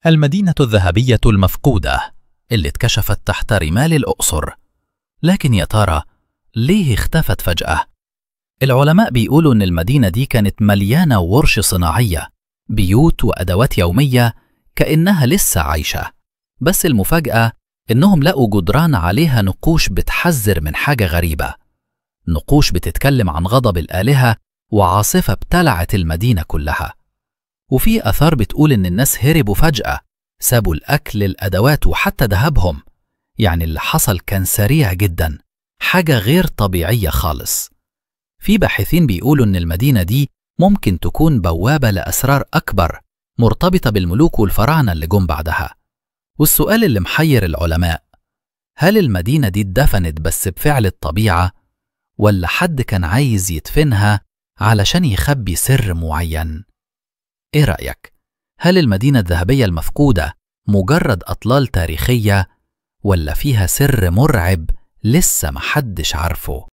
المدينة الذهبية المفقودة اللي اتكشفت تحت رمال الأقصر. لكن يا ترى ليه اختفت فجأة؟ العلماء بيقولوا إن المدينة دي كانت مليانة ورش صناعية، بيوت وأدوات يومية كأنها لسه عايشة. بس المفاجأة إنهم لقوا جدران عليها نقوش بتحذر من حاجة غريبة، نقوش بتتكلم عن غضب الآلهة وعاصفة ابتلعت المدينة كلها. وفي آثار بتقول إن الناس هربوا فجأة، سابوا الأكل، الأدوات، وحتى ذهبهم. يعني اللي حصل كان سريع جدا، حاجة غير طبيعية خالص. في باحثين بيقولوا إن المدينة دي ممكن تكون بوابة لأسرار أكبر مرتبطة بالملوك والفراعنة اللي جم بعدها. والسؤال اللي محير العلماء، هل المدينة دي اتدفنت بس بفعل الطبيعة، ولا حد كان عايز يدفنها علشان يخبي سر معين؟ إيه رأيك؟ هل المدينة الذهبية المفقودة مجرد أطلال تاريخية، ولا فيها سر مرعب لسه محدش عارفه؟